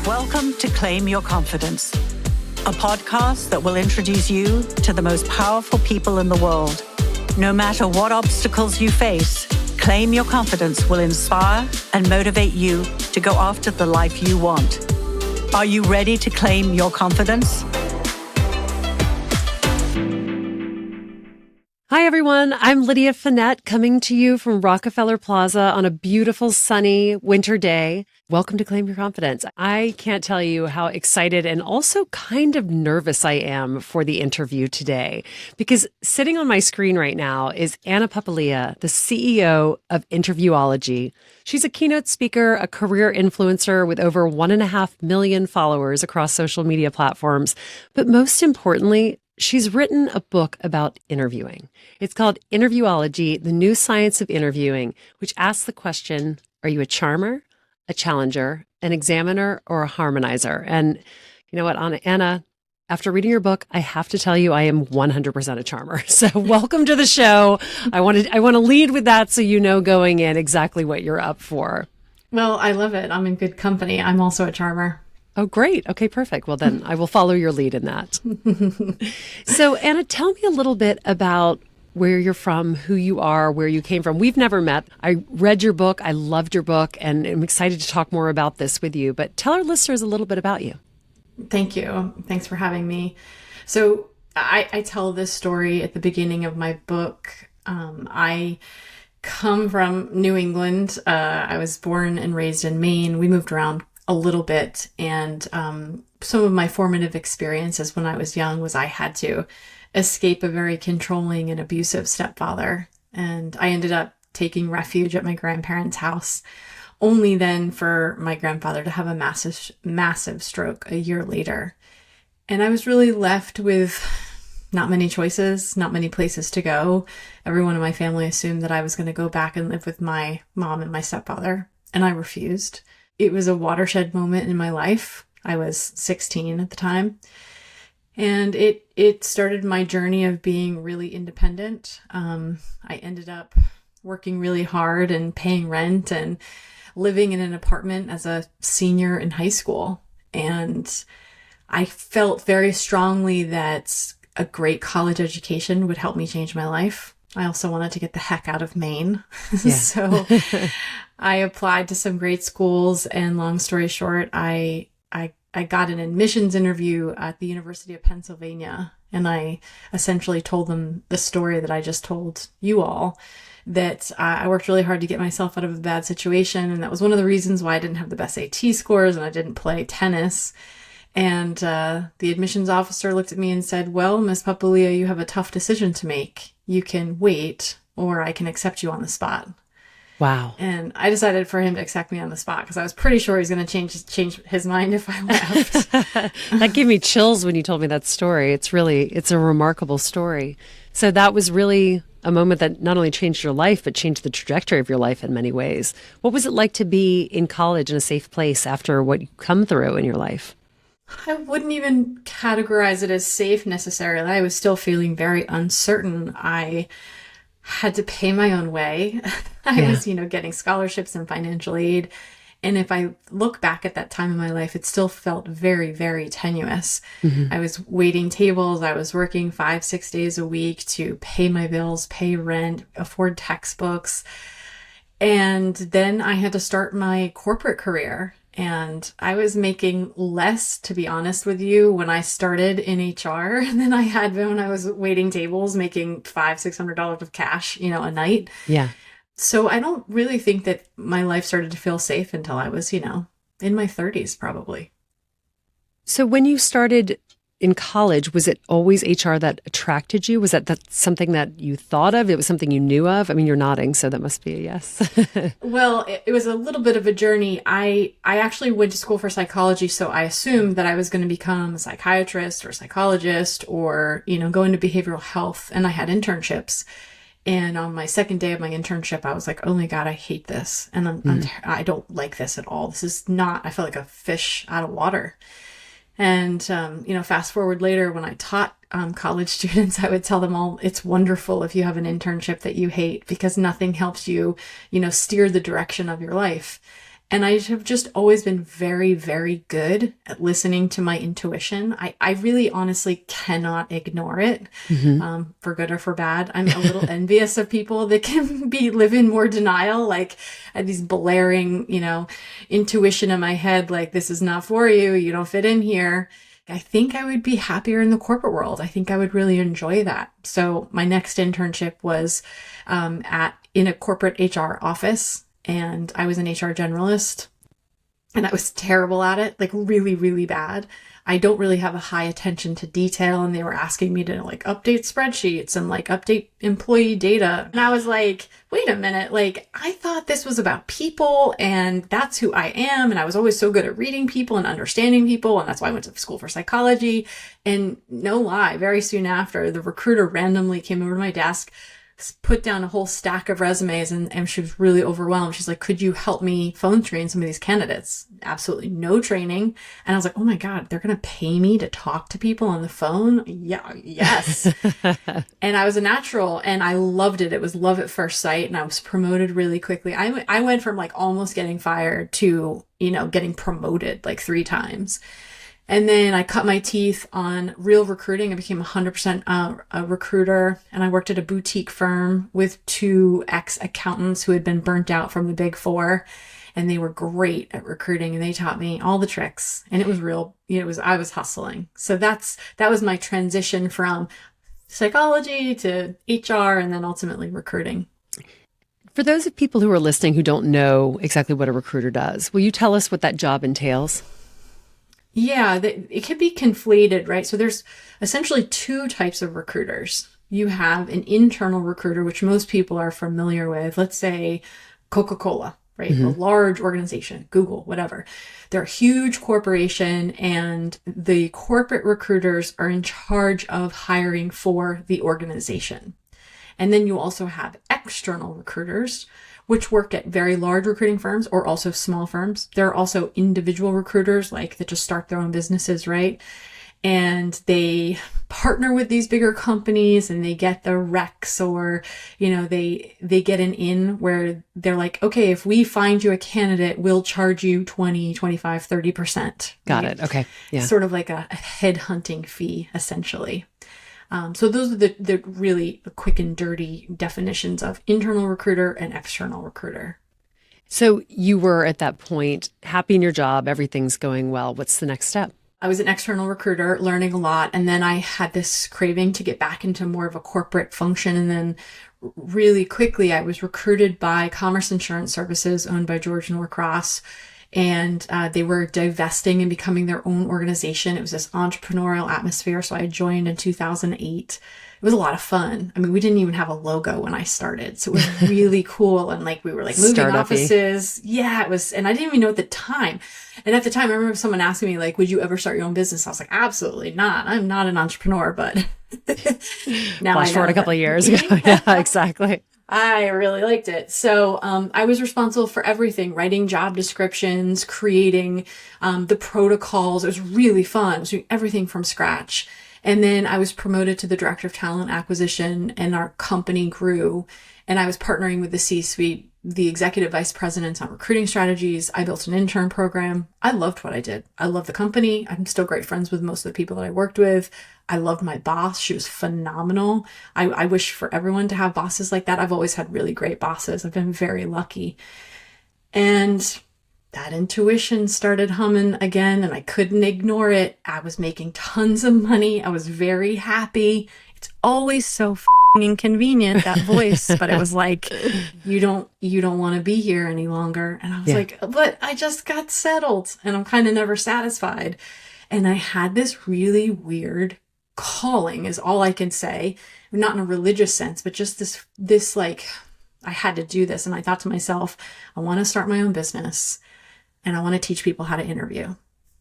Welcome to Claim Your Confidence, a podcast that will introduce you to the most powerful people in the world. No matter what obstacles you face, Claim Your Confidence will inspire and motivate you to go after the life you want. Are you ready to claim your confidence? Hi, everyone. I'm Lydia Fenet, coming to you from Rockefeller Plaza on a beautiful, sunny winter day. Welcome to Claim Your Confidence. I can't tell you how excited and also kind of nervous I am for the interview today, because sitting on my screen right now is Anna Papalia, the CEO of Interviewology. She's a keynote speaker, a career influencer with over 1.5 million followers across social media platforms. But most importantly, she's written a book about interviewing. It's called Interviewology, the New Science of Interviewing, which asks the question, are you a charmer, a challenger, an examiner, or a harmonizer? And you know what, Anna, after reading your book, I have to tell you I am 100% a charmer. So welcome to the show. I want to lead with that so you know going in exactly what you're up for. Well, I love it. I'm in good company. I'm also a charmer. Oh, great. Okay, perfect. Well, then I will follow your lead in that. So, Anna, tell me a little bit about where you're from, who you are, where you came from. We've never met. I read your book. I loved your book, and I'm excited to talk more about this with you. But tell our listeners a little bit about you. Thank you. Thanks for having me. So I tell this story at the beginning of my book. I come from New England. I was born and raised in Maine. We moved around a little bit. And some of my formative experiences when I was young was I had to escape a very controlling and abusive stepfather. And I ended up taking refuge at my grandparents' house, only then for my grandfather to have a massive stroke a year later. And I was really left with not many choices, not many places to go. Everyone in my family assumed that I was going to go back and live with my mom and my stepfather, and I refused. It was a watershed moment in my life. I was 16 at the time. And it started my journey of being really independent. I ended up working really hard and paying rent and living in an apartment as a senior in high school. And I felt very strongly that a great college education would help me change my life. I also wanted to get the heck out of Maine. Yeah. So I applied to some great schools, and long story short, I got an admissions interview at the University of Pennsylvania, and I essentially told them the story that I just told you all, that I worked really hard to get myself out of a bad situation, and that was one of the reasons why I didn't have the best AT scores and I didn't play tennis. And the admissions officer looked at me and said, well, Ms. Papalia, you have a tough decision to make. You can wait, or I can accept you on the spot. Wow. And I decided for him to accept me on the spot because I was pretty sure he was going to change his mind if I left. That gave me chills when you told me that story. It's a remarkable story. So that was really a moment that not only changed your life, but changed the trajectory of your life in many ways. What was it like to be in college in a safe place after what you've come through in your life? I wouldn't even categorize it as safe necessarily. I was still feeling very uncertain. I had to pay my own way. I was, getting scholarships and financial aid. And if I look back at that time in my life, it still felt very, very tenuous. Mm-hmm. I was waiting tables. I was working 5-6 days a week to pay my bills, pay rent, afford textbooks. And then I had to start my corporate career. And I was making less, to be honest with you, when I started in HR than I had been when I was waiting tables, making $500-$600 of cash, a night. Yeah. So I don't really think that my life started to feel safe until I was, in my 30s, probably. So when you started in college, was it always HR that attracted you? Was that something that you thought of? It was something you knew of? I mean, you're nodding, so that must be a yes. Well, it was a little bit of a journey. I actually went to school for psychology, so I assumed that I was going to become a psychiatrist or a psychologist or, go into behavioral health, and I had internships. And on my second day of my internship, I was like, oh my God, I hate this. And I don't like this at all. This is not, I feel like a fish out of water. And, fast forward later when I taught college students, I would tell them all, it's wonderful if you have an internship that you hate because nothing helps you, steer the direction of your life. And I have just always been very, very good at listening to my intuition. I really honestly cannot ignore it, for good or for bad. I'm a little envious of people that can live in more denial. Like I have these blaring, intuition in my head, like this is not for you. You don't fit in here. I think I would be happier in the corporate world. I think I would really enjoy that. So my next internship was in a corporate HR office. And I was an HR generalist and I was terrible at it, like really, really bad. I don't really have a high attention to detail. And they were asking me to like update spreadsheets and like update employee data. And I was like, wait a minute, like I thought this was about people and that's who I am. And I was always so good at reading people and understanding people. And that's why I went to school for psychology. And no lie, very soon after, the recruiter randomly came over to my desk, put down a whole stack of resumes, and she was really overwhelmed. She's like, could you help me phone screen some of these candidates? Absolutely no training. And I was like, oh my God, they're going to pay me to talk to people on the phone? Yeah, yes. And I was a natural and I loved it. It was love at first sight. And I was promoted really quickly. I went from like almost getting fired to, getting promoted like 3 times. And then I cut my teeth on real recruiting. I became 100% a recruiter. And I worked at a boutique firm with 2 ex-accountants who had been burnt out from the Big Four. And they were great at recruiting and they taught me all the tricks. And it was real, I was hustling. So that was my transition from psychology to HR and then ultimately recruiting. For those of people who are listening who don't know exactly what a recruiter does, will you tell us what that job entails? Yeah, it can be conflated, right? So there's essentially 2 types of recruiters. You have an internal recruiter, which most people are familiar with. Let's say Coca-Cola, right? A large organization, Google, whatever. They're a huge corporation and the corporate recruiters are in charge of hiring for the organization. And then you also have external recruiters, which work at very large recruiting firms or also small firms. There are also individual recruiters that just start their own businesses, right? And they partner with these bigger companies and they get the recs or, they get an in where they're like, okay, if we find you a candidate, we'll charge you 20, 25, 30%. Got right? it. Okay. Yeah. Sort of like a headhunting fee, essentially. So those are the really quick and dirty definitions of internal recruiter and external recruiter. So you were at that point happy in your job, everything's going well. What's the next step? I was an external recruiter, learning a lot. And then I had this craving to get back into more of a corporate function. And then really quickly, I was recruited by Commerce Insurance Services, owned by George Norcross. And they were divesting and becoming their own organization. It was this entrepreneurial atmosphere. So I joined in 2008. It was a lot of fun. I mean, we didn't even have a logo when I started. So it was really cool. And we were moving offices. Yeah, it was. And I didn't even know at the time. And at the time, I remember someone asking me, would you ever start your own business? I was like, absolutely not. I'm not an entrepreneur, but now Flash forward a couple of years ago. Yeah, exactly. I really liked it. So I was responsible for everything, writing job descriptions, creating the protocols. It was really fun. I was doing everything from scratch. And then I was promoted to the director of talent acquisition and our company grew. And I was partnering with the C-suite, the executive vice presidents on recruiting strategies. I built an intern program. I loved what I did. I love the company. I'm still great friends with most of the people that I worked with. I loved my boss. She was phenomenal. I wish for everyone to have bosses like that. I've always had really great bosses. I've been very lucky. And that intuition started humming again and I couldn't ignore it. I was making tons of money. I was very happy. It's always so inconvenient, that voice, but it was like, you don't want to be here any longer. And I was like, but I just got settled and I'm kind of never satisfied. And I had this really weird calling is all I can say, not in a religious sense, but just this I had to do this. And I thought to myself, I want to start my own business and I want to teach people how to interview.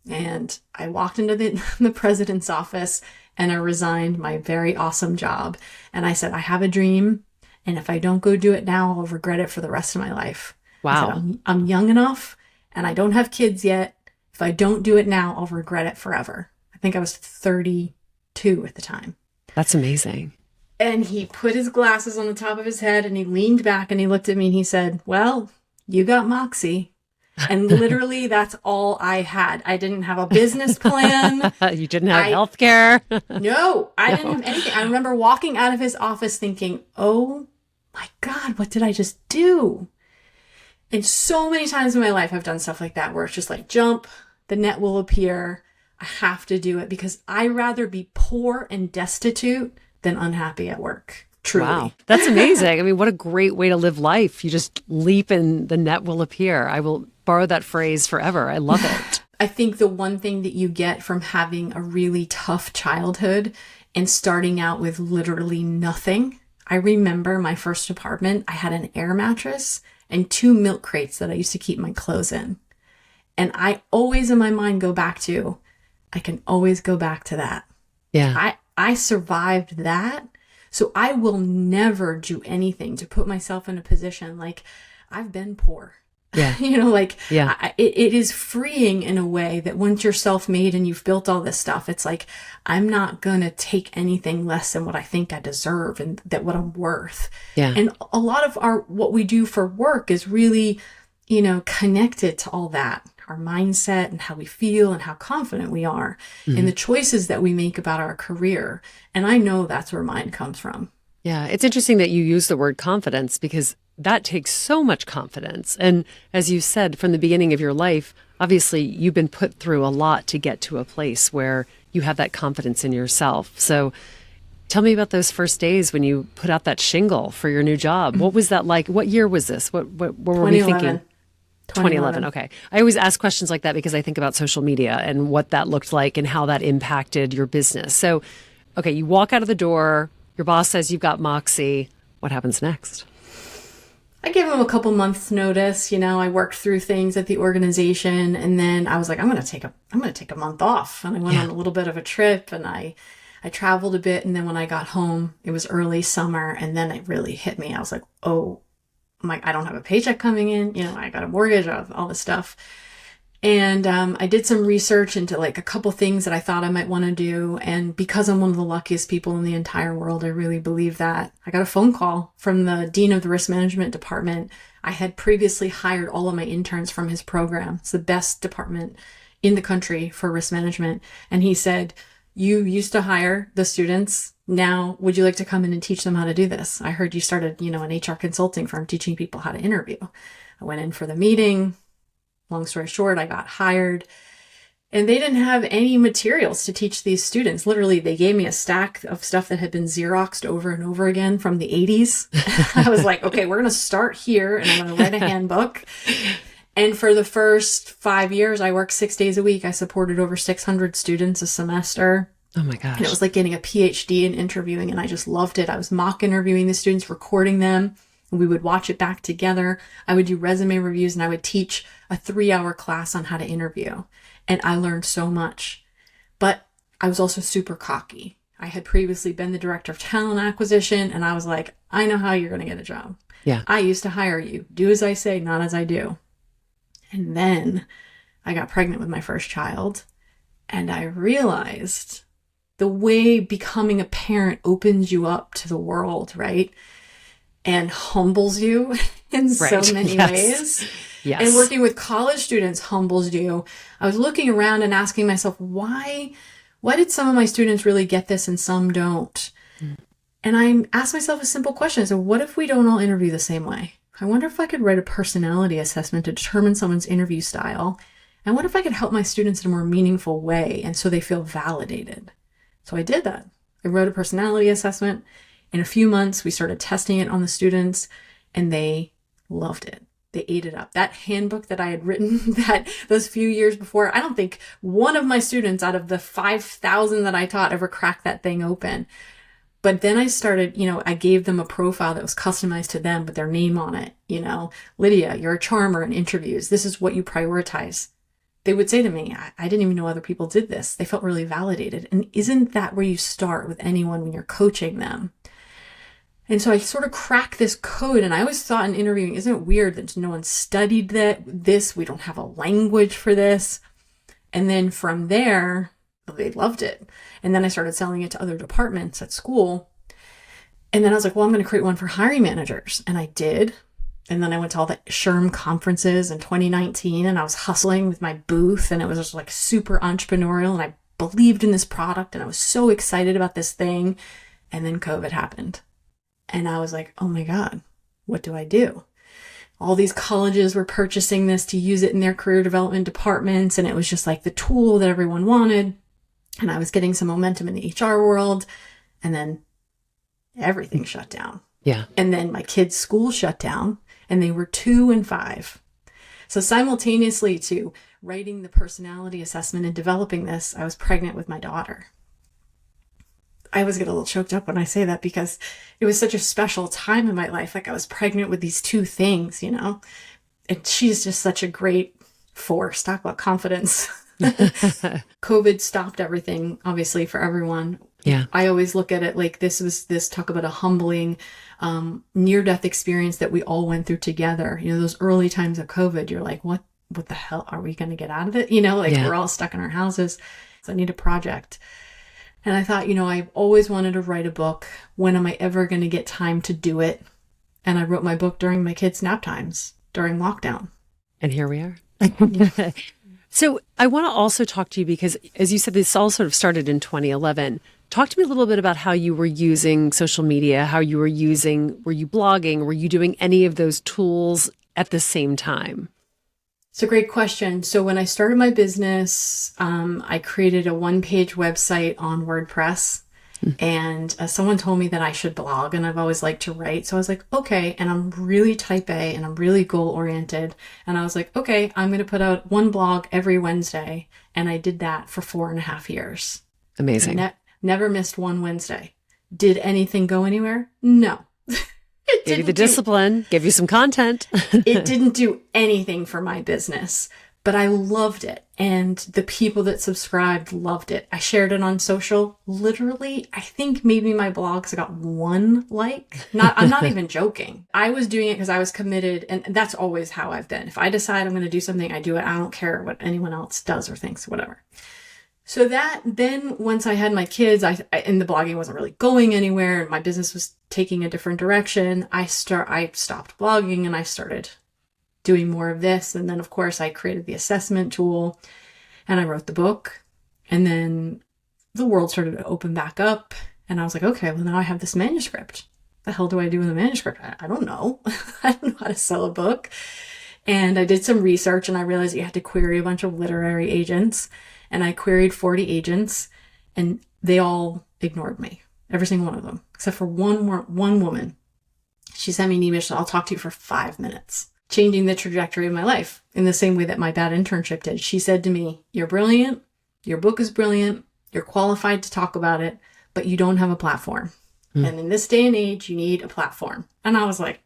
And I walked into the president's office and I resigned my very awesome job. And I said, I have a dream. And if I don't go do it now, I'll regret it for the rest of my life. Wow. I said, I'm young enough and I don't have kids yet. If I don't do it now, I'll regret it forever. I think I was 32 at the time. That's amazing. And he put his glasses on the top of his head and he leaned back and he looked at me and he said, well, you got moxie. And literally that's all I had. I didn't have a business plan. You didn't have health care. No, I didn't have anything. I remember walking out of his office thinking, oh my God, what did I just do? And so many times in my life, I've done stuff like that where it's just like, jump, the net will appear. I have to do it because I'd rather be poor and destitute than unhappy at work. Truly. Wow. That's amazing. I mean, what a great way to live life. You just leap and the net will appear. I will borrow that phrase forever. I love it. I think the one thing that you get from having a really tough childhood and starting out with literally nothing. I remember my first apartment, I had an air mattress and 2 milk crates that I used to keep my clothes in. And I always in my mind go back to, I can always go back to that. Yeah. I survived that. So I will never do anything to put myself in a position like I've been poor. Yeah. It is freeing in a way that once you're self-made and you've built all this stuff, it's like, I'm not going to take anything less than what I think I deserve and that what I'm worth. Yeah. And a lot of what we do for work is really, connected to all that, our mindset and how we feel and how confident we are in the choices that we make about our career. And I know that's where mine comes from. Yeah. It's interesting that you use the word confidence because that takes so much confidence. And as you said, from the beginning of your life, obviously you've been put through a lot to get to a place where you have that confidence in yourself. So tell me about those first days when you put out that shingle for your new job. What was that like? What year was this? What were we thinking? 2011. Okay. I always ask questions like that because I think about social media and what that looked like and how that impacted your business. So, okay, you walk out of the door, your boss says you've got moxie. What happens next? I gave him a couple months notice. I worked through things at the organization and then I was like, I'm going to take a month off. And I went on a little bit of a trip and I traveled a bit. And then when I got home, it was early summer and then it really hit me. I was like, oh, I don't have a paycheck coming in. I got a mortgage, all this stuff. And I did some research into like a couple things that I thought I might want to do. And because I'm one of the luckiest people in the entire world, I really believe that. I got a phone call from the dean of the risk management department. I had previously hired all of my interns from his program. It's the best department in the country for risk management. And he said, you used to hire the students. Now, would you like to come in and teach them how to do this? I heard you started, an HR consulting firm teaching people how to interview. I went in for the meeting. Long story short, I got hired and they didn't have any materials to teach these students. Literally, they gave me a stack of stuff that had been Xeroxed over and over again from the 80s. I was like, okay, we're going to start here and I'm going to write a handbook. And for the first 5 years, I worked 6 days a week. I supported over 600 students a semester. Oh my gosh. And it was like getting a PhD in interviewing and I just loved it. I was mock interviewing the students, recording them. And we would watch it back together. I would do resume reviews and I would teach a 3-hour class on how to interview. And I learned so much. But I was also super cocky. I had previously been the director of talent acquisition and I was like, I know how you're going to get a job. Yeah. I used to hire you. Do as I say, not as I do. And then I got pregnant with my first child and I realized the way becoming a parent opens you up to the world, right? And humbles you in so many ways. Yes. And working with college students humbles you. I was looking around and asking myself, why did some of my students really get this and some don't? And I asked myself a simple question. So what if we don't all interview the same way? I wonder if I could write a personality assessment to determine someone's interview style. And what if I could help my students in a more meaningful way and so they feel validated? So I did that. I wrote a personality assessment. In a few months, we started testing it on the students and they loved it. They ate it up. That handbook that I had written those few years before, I don't think one of my students out of the 5,000 that I taught ever cracked that thing open. But then I started, I gave them a profile that was customized to them with their name on it. Lydia, you're a charmer in interviews. This is what you prioritize. They would say to me, I didn't even know other people did this. They felt really validated. And isn't that where you start with anyone when you're coaching them? And so I sort of cracked this code. And I always thought in interviewing, isn't it weird that no one studied this? We don't have a language for this. And then from there, they loved it. And then I started selling it to other departments at school. And then I was like, well, I'm going to create one for hiring managers. And I did. And then I went to all the SHRM conferences in 2019 and I was hustling with my booth and it was just like super entrepreneurial and I believed in this product and I was so excited about this thing. And then COVID happened. And I was like, oh my God, what do I do? All these colleges were purchasing this to use it in their career development departments. And it was just like the tool that everyone wanted. And I was getting some momentum in the HR world. And then everything shut down. Yeah. And then my kids' school shut down and they were 2 and 5. So simultaneously to writing the personality assessment and developing this, I was pregnant with my daughter. I always get a little choked up when I say that because it was such a special time in my life. Like I was pregnant with these 2 things, you know, and she's just such a great force. Talk about confidence. COVID stopped everything, obviously, for everyone. Yeah. I always look at it like this talk about a humbling, near-death experience that we all went through together. You know, those early times of COVID, you're like, what the hell are we going to get out of it? You know, like we're all stuck in our houses. So I need a project. And I thought, you know, I've always wanted to write a book. When am I ever going to get time to do it? And I wrote my book during my kids' nap times during lockdown. And here we are. So I want to also talk to you because, as you said, this all sort of started in 2011. Talk to me a little bit about how you were using social media, were you blogging? Were you doing any of those tools at the same time? It's a great question. So when I started my business, I created a 1-page website on WordPress. And someone told me that I should blog, and I've always liked to write. So I was like, okay. And I'm really type A and I'm really goal oriented. And I was like, okay, I'm going to put out 1 blog every Wednesday. And I did that for 4.5 years. Amazing. Never missed one Wednesday. Did anything go anywhere? No. Give you the discipline, give you some content. It didn't do anything for my business, but I loved it. And the people that subscribed loved it. I shared it on social. Literally, I think maybe my blogs got 1 like. I'm not even joking. I was doing it because I was committed. And that's always how I've been. If I decide I'm going to do something, I do it. I don't care what anyone else does or thinks, whatever. So then once I had my kids, and the blogging wasn't really going anywhere, and my business was taking a different direction, I stopped blogging and I started doing more of this. And then of course I created the assessment tool and I wrote the book, and then the world started to open back up and I was like, okay, well now I have this manuscript. The hell do I do with a manuscript? I don't know. I don't know how to sell a book. And I did some research and I realized you had to query a bunch of literary agents. And I queried 40 agents and they all ignored me. Every single one of them, except for one woman. She sent me an email. She said, I'll talk to you for 5 minutes, changing the trajectory of my life in the same way that my bad internship did. She said to me, you're brilliant. Your book is brilliant. You're qualified to talk about it, but you don't have a platform. And in this day and age, you need a platform. And I was like,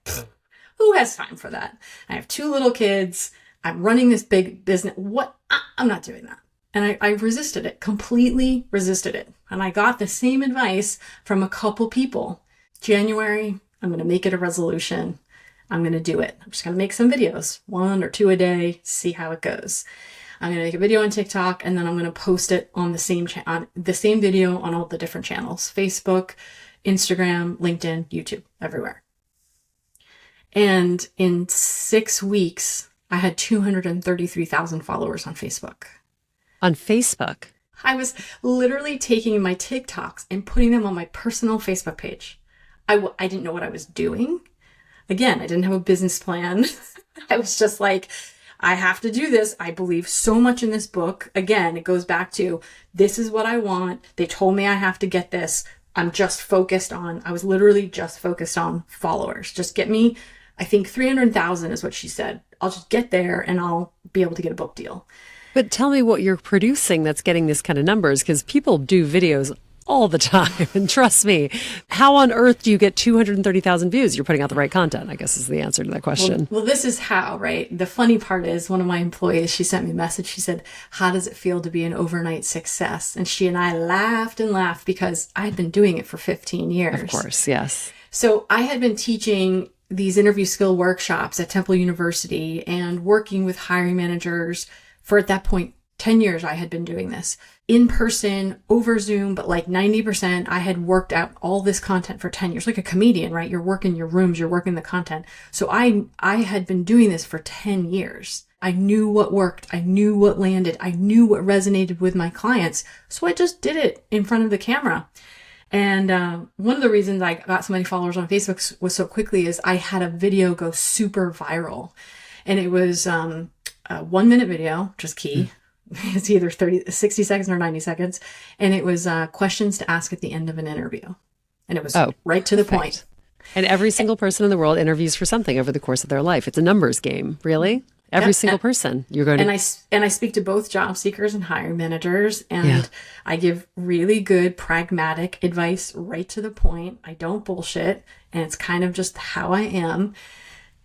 who has time for that? I have 2 little kids. I'm running this big business. What? I'm not doing that. And I resisted it, completely resisted it. And I got the same advice from a couple people. January, I'm going to make it a resolution. I'm going to do it. I'm just going to make some videos, 1 or 2 a day, see how it goes. I'm going to make a video on TikTok, and then I'm going to post it on the same video on all the different channels: Facebook, Instagram, LinkedIn, YouTube, everywhere. And in 6 weeks, I had 233,000 followers on Facebook. On Facebook? I was literally taking my TikToks and putting them on my personal Facebook page. I didn't know what I was doing. Again, I didn't have a business plan. I was just like, I have to do this. I believe so much in this book. Again, it goes back to, this is what I want. They told me I have to get this. I was literally just focused on followers. Just get me, I think 300,000 is what she said. I'll just get there and I'll be able to get a book deal. But tell me what you're producing that's getting this kind of numbers, because people do videos all the time. And trust me, how on earth do you get 230,000 views? You're putting out the right content, I guess is the answer to that question. Well, this is how, right? The funny part is, one of my employees, she sent me a message. She said, how does it feel to be an overnight success? And she and I laughed and laughed because I had been doing it for 15 years. Of course, yes. So I had been teaching these interview skill workshops at Temple University and working with hiring managers for, at that point, 10 years I had been doing this in person, over Zoom, but like 90%, I had worked out all this content for 10 years, like a comedian, right? You're working your rooms, you're working the content. So I had been doing this for 10 years. I knew what worked. I knew what landed. I knew what resonated with my clients. So I just did it in front of the camera. And one of the reasons I got so many followers on Facebook was so quickly is I had a video go super viral. And it was a 1-minute video, which is key. It's either 60 seconds or 90 seconds. And it was questions to ask at the end of an interview. And it was right to the point. And every single person in the world interviews for something over the course of their life. It's a numbers game, really. Every single person you're going to. And I speak to both job seekers and hiring managers, and I give really good pragmatic advice right to the point. I don't bullshit, and it's kind of just how I am.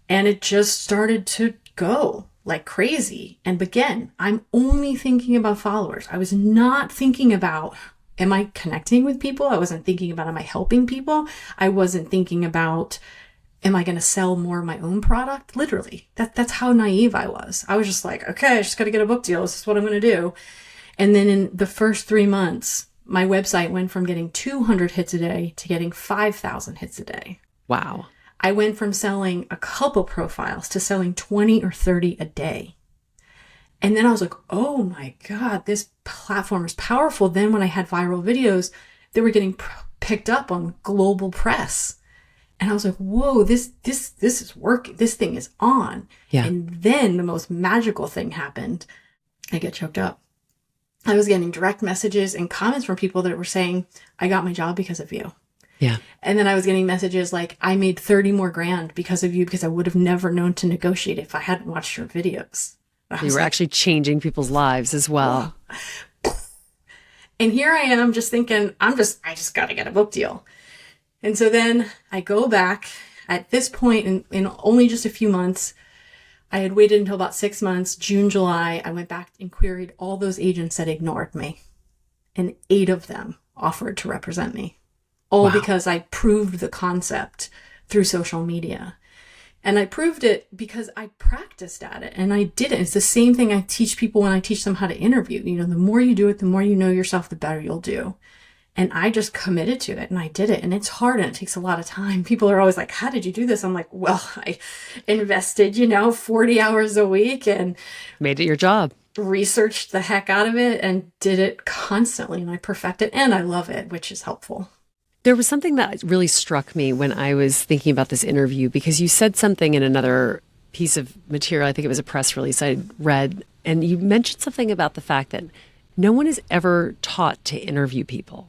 And it just started to go like crazy. And again, I'm only thinking about followers. I was not thinking about, am I connecting with people? I wasn't thinking about, am I helping people? I wasn't thinking about, am I going to sell more of my own product? Literally, that's how naive I was. I was just like, okay, I just got to get a book deal. This is what I'm going to do. And then in the first 3 months, my website went from getting 200 hits a day to getting 5,000 hits a day. Wow. I went from selling a couple profiles to selling 20 or 30 a day. And then I was like, oh my God, this platform is powerful. Then when I had viral videos, they were getting picked up on global press. And I was like, whoa, this is working. This thing is on. Yeah. And then the most magical thing happened. I get choked up. I was getting direct messages and comments from people that were saying, I got my job because of you. Yeah. And then I was getting messages like, I made 30 more grand because of you, because I would have never known to negotiate if I hadn't watched your videos. You were actually changing people's lives as well. Whoa. And here I am just thinking, I just got to get a book deal. And so then I go back at this point in only just a few months. I had waited until about 6 months, June, July. I went back and queried all those agents that ignored me. And 8 of them offered to represent me. All because I proved the concept through social media. And I proved it because I practiced at it and I did it. It's the same thing I teach people when I teach them how to interview. You know, the more you do it, the more you know yourself, the better you'll do. And I just committed to it and I did it. And it's hard and it takes a lot of time. People are always like, how did you do this? I'm like, well, I invested, 40 hours a week and made it your job. Researched the heck out of it and did it constantly. And I perfect it and I love it, which is helpful. There was something that really struck me when I was thinking about this interview, because you said something in another piece of material. I think it was a press release I read, and you mentioned something about the fact that no one is ever taught to interview people.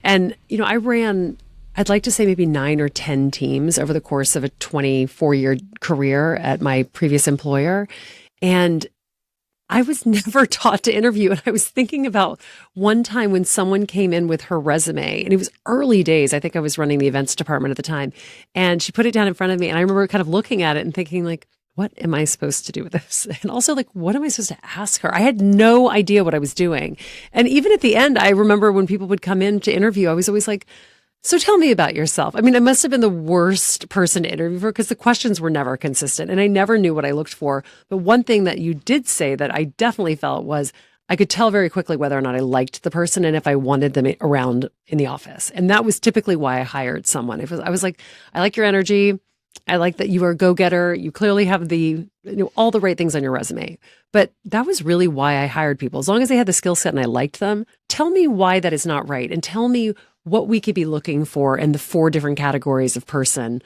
And, I ran, I'd like to say maybe 9 or 10 teams over the course of a 24-year career at my previous employer. And I was never taught to interview. And I was thinking about one time when someone came in with her resume, and it was early days. I think I was running the events department at the time. And she put it down in front of me. And I remember kind of looking at it and thinking like, what am I supposed to do with this? And also like, what am I supposed to ask her? I had no idea what I was doing. And even at the end, I remember when people would come in to interview, I was always like, so tell me about yourself. I mean, I must have been the worst person to interview for because the questions were never consistent and I never knew what I looked for. But one thing that you did say that I definitely felt was I could tell very quickly whether or not I liked the person and if I wanted them around in the office. And that was typically why I hired someone. I was like, I like your energy. I like that you are a go-getter. You clearly have all the right things on your resume. But that was really why I hired people. As long as they had the skill set and I liked them, tell me why that is not right. And tell me what we could be looking for in the 4 different categories of person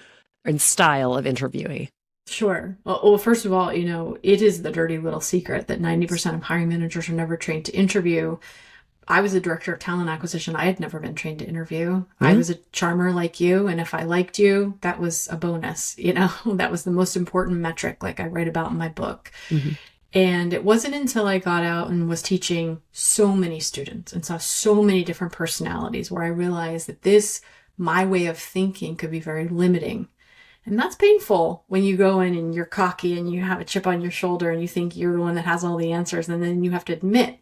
and style of interviewee. Sure. Well, first of all, it is the dirty little secret that 90% of hiring managers are never trained to interview. I was a director of talent acquisition. I had never been trained to interview. Mm-hmm. I was a charmer like you. And if I liked you, that was a bonus. That was the most important metric, like I write about in my book. Mm-hmm. And it wasn't until I got out and was teaching so many students and saw so many different personalities where I realized that my way of thinking could be very limiting. And that's painful when you go in and you're cocky and you have a chip on your shoulder and you think you're the one that has all the answers. And then you have to admit.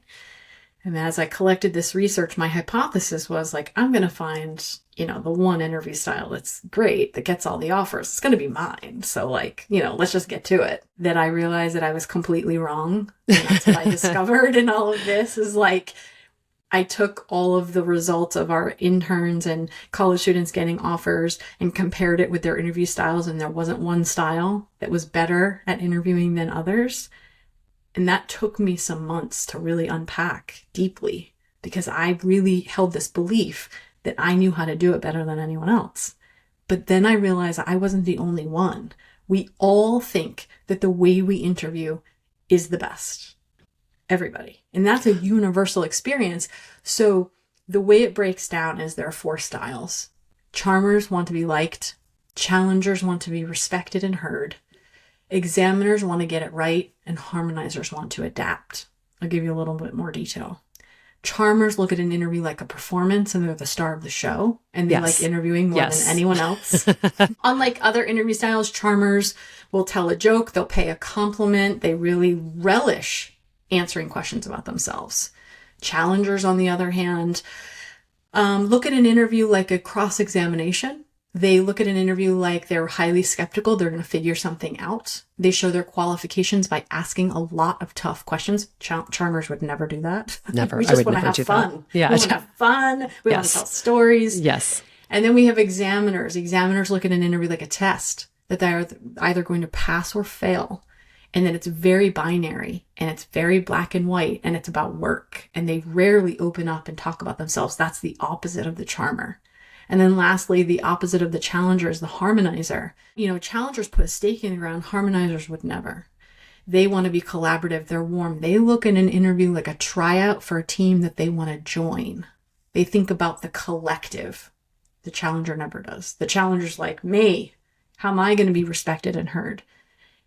And as I collected this research, my hypothesis was like, I'm going to find the one interview style that's great, that gets all the offers, it's going to be mine. So like, let's just get to it. Then I realized that I was completely wrong. And that's what I discovered in all of this is like, I took all of the results of our interns and college students getting offers and compared it with their interview styles. And there wasn't one style that was better at interviewing than others. And that took me some months to really unpack deeply because I really held this belief that I knew how to do it better than anyone else. But then I realized I wasn't the only one. We all think that the way we interview is the best. Everybody. And that's a universal experience. So the way it breaks down is there are 4 styles. Charmers want to be liked. Challengers want to be respected and heard. Examiners want to get it right. And harmonizers want to adapt. I'll give you a little bit more detail. Charmers look at an interview like a performance and they're the star of the show. And they like interviewing more than anyone else. Unlike other interview styles, charmers will tell a joke. They'll pay a compliment. They really relish answering questions about themselves. Challengers, on the other hand, look at an interview like a cross-examination. They look at an interview like they're highly skeptical. They're going to figure something out. They show their qualifications by asking a lot of tough questions. Charmers would never do that. Never. We just want to have fun. Yeah. We want to have fun. We want to tell stories. Yes. And then we have examiners. Examiners look at an interview like a test that they're either going to pass or fail. And then it's very binary and it's very black and white and it's about work. And they rarely open up and talk about themselves. That's the opposite of the charmer. And then lastly, the opposite of the challenger is the harmonizer. Challengers put a stake in the ground. Harmonizers would never. They want to be collaborative. They're warm. They look at an interview like a tryout for a team that they want to join. They think about the collective. The challenger never does. The challenger's like, me, how am I going to be respected and heard?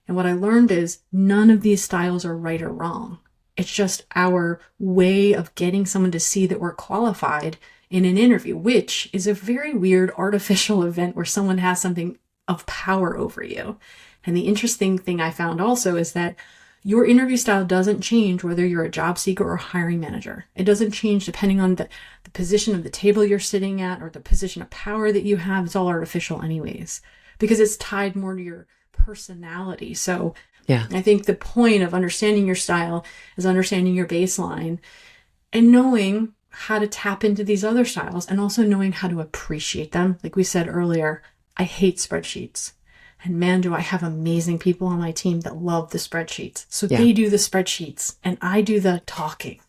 And what I learned is none of these styles are right or wrong. It's just our way of getting someone to see that we're qualified in an interview, which is a very weird artificial event where someone has something of power over you. And the interesting thing I found also is that your interview style doesn't change whether you're a job seeker or a hiring manager. It doesn't change depending on the position of the table you're sitting at or the position of power that you have. It's all artificial anyways, because it's tied more to your personality. So I think the point of understanding your style is understanding your baseline and knowing how to tap into these other styles and also knowing how to appreciate them. Like we said earlier, I hate spreadsheets. And man, do I have amazing people on my team that love the spreadsheets. So they do the spreadsheets and I do the talking.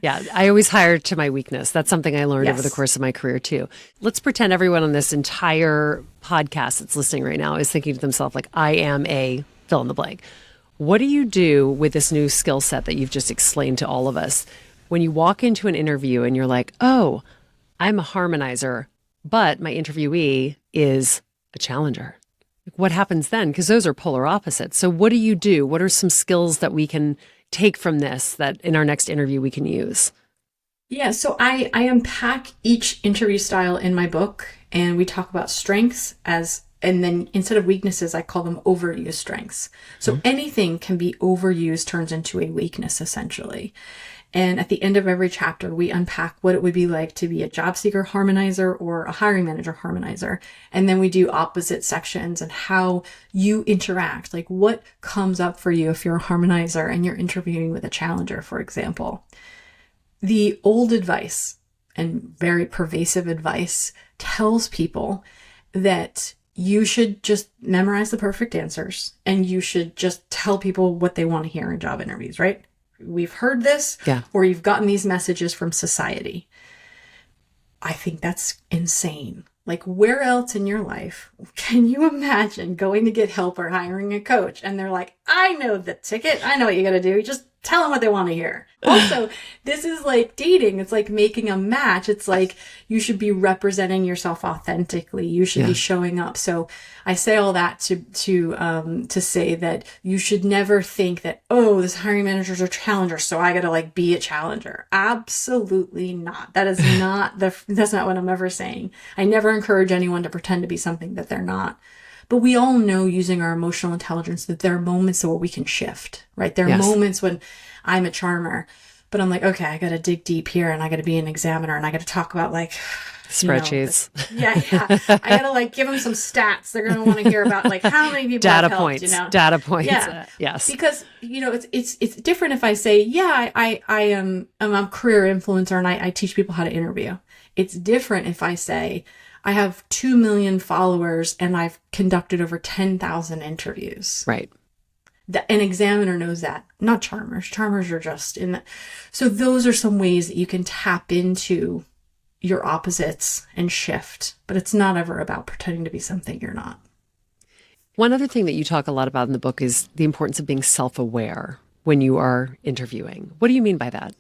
Yeah, I always hire to my weakness. That's something I learned over the course of my career too. Let's pretend everyone on this entire podcast that's listening right now is thinking to themselves like, I am a fill in the blank. What do you do with this new skill set that you've just explained to all of us? When you walk into an interview and you're like, oh, I'm a harmonizer, but my interviewee is a challenger. What happens then? Because those are polar opposites. So what do you do? What are some skills that we can take from this that in our next interview we can use? Yeah, so I unpack each interview style in my book and we talk about strengths and then instead of weaknesses, I call them overused strengths. So anything can be overused, turns into a weakness essentially. And at the end of every chapter, we unpack what it would be like to be a job seeker harmonizer or a hiring manager harmonizer. And then we do opposite sections and how you interact, like what comes up for you if you're a harmonizer and you're interviewing with a challenger, for example. The old advice and very pervasive advice tells people that you should just memorize the perfect answers and you should just tell people what they want to hear in job interviews, right? We've heard this, or you've gotten these messages from society. I think that's insane. Like, where else in your life can you imagine going to get help or hiring a coach? And they're like, I know the ticket. I know what you got to do. Just tell them what they want to hear. Also, this is like dating. It's like making a match. It's like you should be representing yourself authentically. You should be showing up. So I say all that to say that you should never think that, oh, this hiring managers are challengers, so I got to like be a challenger. Absolutely not. That is not that's not what I'm ever saying. I never encourage anyone to pretend to be something that they're not. But we all know using our emotional intelligence that there are moments where we can shift, right? There are moments when I'm a charmer. But I'm like, okay, I got to dig deep here, and I got to be an examiner, and I got to talk about like spreadsheets. Yeah. I got to like give them some stats. They're going to want to hear about like how many people Data I've helped, points. Data points. Yeah. Yes. Because, it's different if I say, I am I'm a career influencer and I teach people how to interview. It's different if I say, I have 2 million followers and I've conducted over 10,000 interviews. Right. An examiner knows that, not charmers. Charmers are just in that. So those are some ways that you can tap into your opposites and shift, but it's not ever about pretending to be something you're not. One other thing that you talk a lot about in the book is the importance of being self-aware when you are interviewing. What do you mean by that?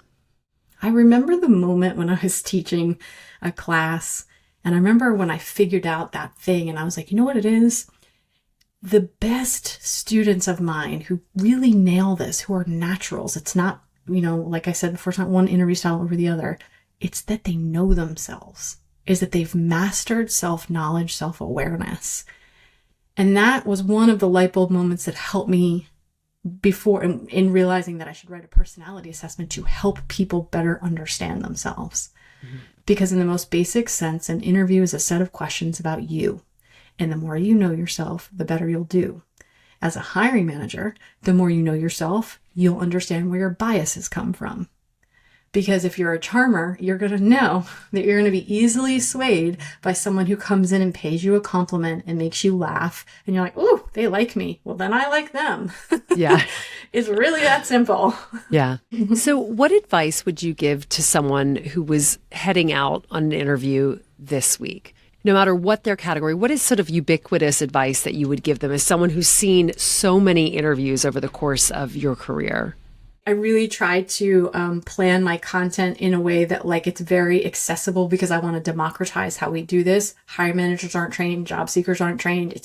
I remember the moment when I was teaching a class, and I remember when I figured out that thing, and I was like, you know what it is? The best students of mine who really nail this, who are naturals, it's not, like I said before, it's not one interview style over the other. It's that they know themselves, is that they've mastered self-knowledge, self-awareness. And that was one of the light bulb moments that helped me before in realizing that I should write a personality assessment to help people better understand themselves. Mm-hmm. Because in the most basic sense, an interview is a set of questions about you. And the more you know yourself, the better you'll do. As a hiring manager, the more you know yourself, you'll understand where your biases come from. Because if you're a charmer, you're going to know that you're going to be easily swayed by someone who comes in and pays you a compliment and makes you laugh. And you're like, ooh, they like me. Well, then I like them. Yeah. It's really that simple. Yeah. So what advice would you give to someone who was heading out on an interview this week? No matter what their category, what is sort of ubiquitous advice that you would give them as someone who's seen so many interviews over the course of your career? I really try to plan my content in a way that like it's very accessible because I want to democratize how we do this. Hiring managers aren't trained, job seekers aren't trained.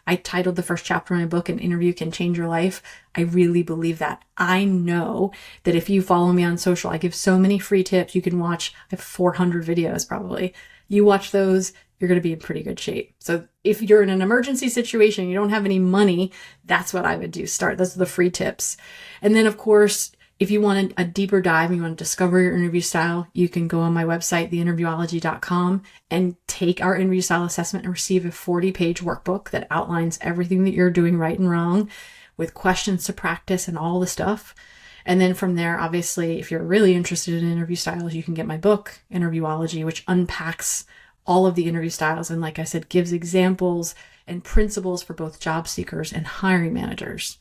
I titled the first chapter of my book, An Interview Can Change Your Life. I really believe that. I know that if you follow me on social, I give so many free tips. You can watch, I have 400 videos probably. You watch those, you're going to be in pretty good shape. So if you're in an emergency situation, you don't have any money, that's what I would do. Those are the free tips. And then of course, if you want a deeper dive and you want to discover your interview style, you can go on my website, theinterviewology.com, and take our interview style assessment and receive a 40-page workbook that outlines everything that you're doing right and wrong with questions to practice and all the stuff. And then from there, obviously, if you're really interested in interview styles, you can get my book, Interviewology, which unpacks all of the interview styles. And like I said, gives examples and principles for both job seekers and hiring managers.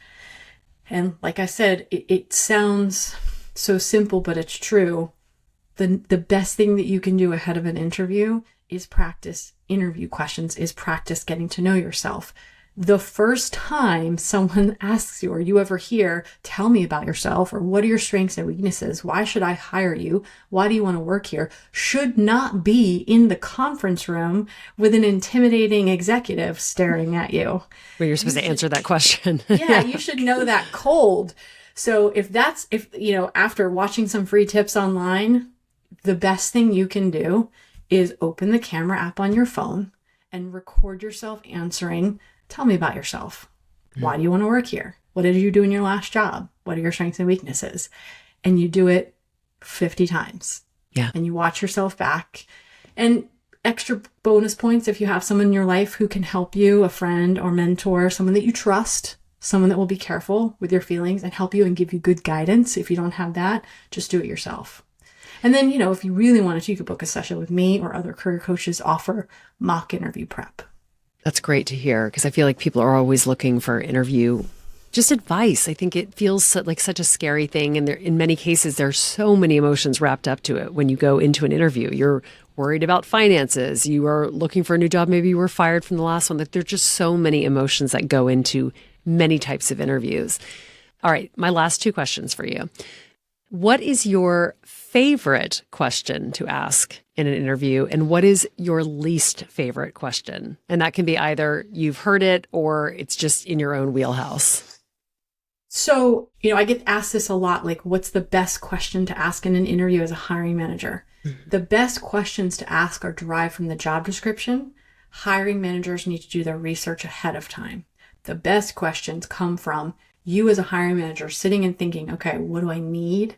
And like I said, it sounds so simple, but it's true. The best thing that you can do ahead of an interview is practice interview questions, is practice getting to know yourself. The first time someone asks you or you ever hear, tell me about yourself, or what are your strengths and weaknesses? Why should I hire you? Why do you want to work here? Should not be in the conference room with an intimidating executive staring at you. Well, you're supposed to answer that question. Yeah, you should know that cold. So if after watching some free tips online, the best thing you can do is open the camera app on your phone and record yourself answering. Tell me about yourself. Why do you want to work here? What did you do in your last job? What are your strengths and weaknesses? And you do it 50 times. Yeah. And you watch yourself back. And extra bonus points if you have someone in your life who can help you, a friend or mentor, someone that you trust, someone that will be careful with your feelings and help you and give you good guidance. If you don't have that, just do it yourself. And then, if you really wanted to, you could book a session with me, or other career coaches offer mock interview prep. That's great to hear, because I feel like people are always looking for interview, just advice. I think it feels like such a scary thing. And in many cases, there are so many emotions wrapped up to it when you go into an interview. You're worried about finances. You are looking for a new job. Maybe you were fired from the last one. That there are just so many emotions that go into many types of interviews. All right, my last two questions for you. What is your favorite question to ask in an interview, and what is your least favorite question? And that can be either you've heard it or it's just in your own wheelhouse. So, I get asked this a lot, like, what's the best question to ask in an interview as a hiring manager? Mm-hmm. The best questions to ask are derived from the job description. Hiring managers need to do their research ahead of time. The best questions come from you as a hiring manager sitting and thinking, okay, what do I need?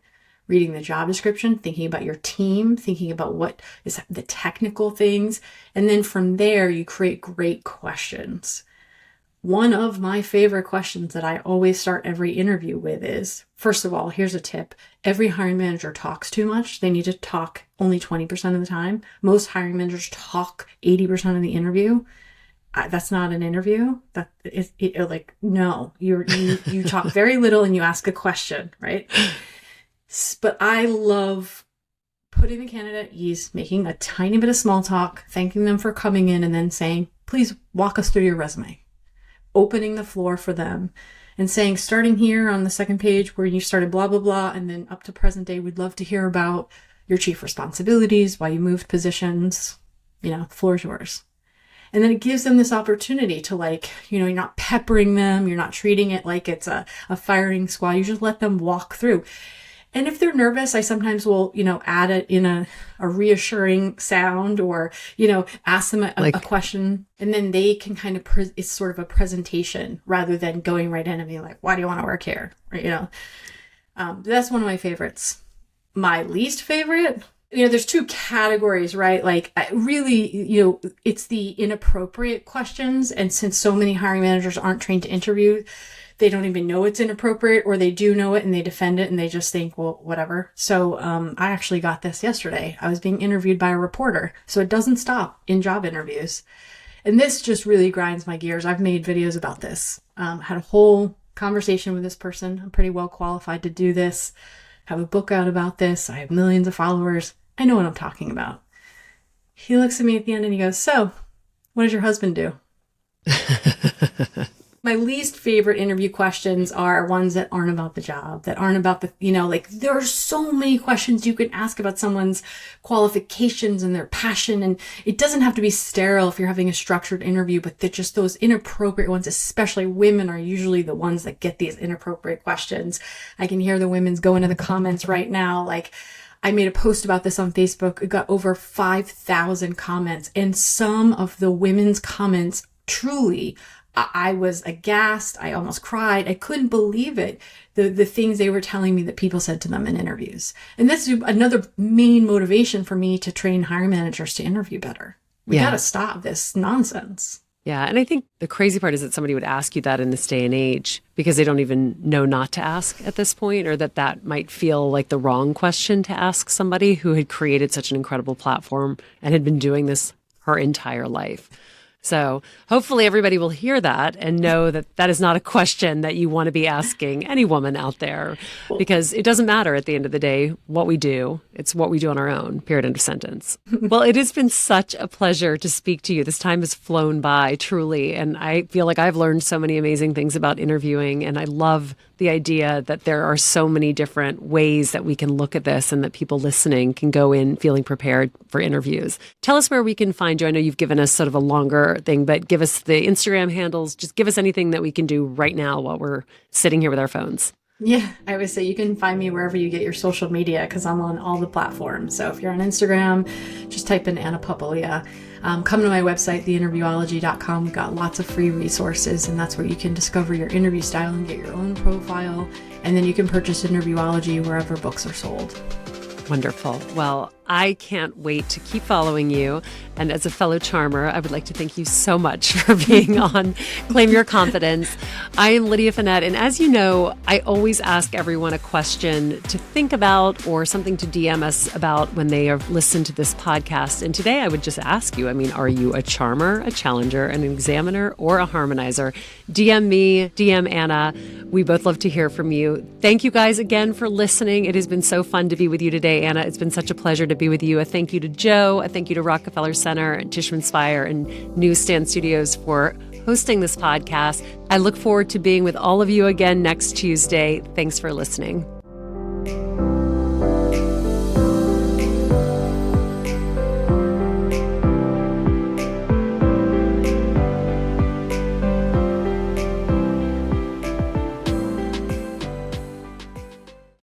reading the job description, thinking about your team, thinking about what is the technical things. And then from there, you create great questions. One of my favorite questions that I always start every interview with is, first of all, here's a tip. Every hiring manager talks too much. They need to talk only 20% of the time. Most hiring managers talk 80% of the interview. That's not an interview. No, you talk very little and you ask a question, right? But I love putting the candidate at ease, making a tiny bit of small talk, thanking them for coming in, and then saying, please walk us through your resume. Opening the floor for them and saying, starting here on the second page where you started blah, blah, blah, and then up to present day, we'd love to hear about your chief responsibilities, why you moved positions, the floor is yours. And then it gives them this opportunity to you're not peppering them. You're not treating it like it's a firing squad. You just let them walk through. And if they're nervous, I sometimes will, add it in a reassuring sound or, ask them a question, and then they can kind of, it's sort of a presentation rather than going right in and being like, why do you want to work here? Or, that's one of my favorites. My least favorite, there's two categories, right? Really, it's the inappropriate questions. And since so many hiring managers aren't trained to interview, they don't even know it's inappropriate, or they do know it and they defend it and they just think, well, whatever. So I actually got this yesterday. I was being interviewed by a reporter. So it doesn't stop in job interviews. And this just really grinds my gears. I've made videos about this. Had a whole conversation with this person. I'm pretty well qualified to do this. Have a book out about this. I have millions of followers. I know what I'm talking about. He looks at me at the end and he goes, so what does your husband do? My least favorite interview questions are ones that aren't about the job, that aren't about there are so many questions you can ask about someone's qualifications and their passion. And it doesn't have to be sterile if you're having a structured interview, but they're just those inappropriate ones, especially women are usually the ones that get these inappropriate questions. I can hear the women's go into the comments right now. I made a post about this on Facebook. It got over 5,000 comments, and some of the women's comments truly, I was aghast. I almost cried. I couldn't believe it. The things they were telling me that people said to them in interviews. And that's another main motivation for me to train hiring managers to interview better. We got to stop this nonsense. Yeah. And I think the crazy part is that somebody would ask you that in this day and age because they don't even know not to ask at this point, or that might feel like the wrong question to ask somebody who had created such an incredible platform and had been doing this her entire life. So hopefully everybody will hear that and know that that is not a question that you want to be asking any woman out there, because it doesn't matter at the end of the day what we do. It's what we do on our own, period, end of sentence. Well, it has been such a pleasure to speak to you. This time has flown by, truly. And I feel like I've learned so many amazing things about interviewing. And I love the idea that there are so many different ways that we can look at this and that people listening can go in feeling prepared for interviews. Tell us where we can find you. I know you've given us sort of a longer thing, but give us the Instagram handles. Just give us anything that we can do right now while we're sitting here with our phones. Yeah, I would say you can find me wherever you get your social media because I'm on all the platforms. So if you're on Instagram, just type in Anna Papalia. Come to my website, theinterviewology.com. We've got lots of free resources, and that's where you can discover your interview style and get your own profile. And then you can purchase Interviewology wherever books are sold. Wonderful. Well, I can't wait to keep following you. And as a fellow charmer, I would like to thank you so much for being on Claim Your Confidence. I am Lydia Fenet. And as you know, I always ask everyone a question to think about or something to DM us about when they have listened to this podcast. And today I would just ask you, are you a charmer, a challenger, an examiner, or a harmonizer? DM me, DM Anna. We both love to hear from you. Thank you guys again for listening. It has been so fun to be with you today, Anna. It's been such a pleasure to be with you. A thank you to Joe. A thank you to Rockefeller Center and Tishman Speyer and Newsstand Studios for hosting this podcast. I look forward to being with all of you again next Tuesday. Thanks for listening.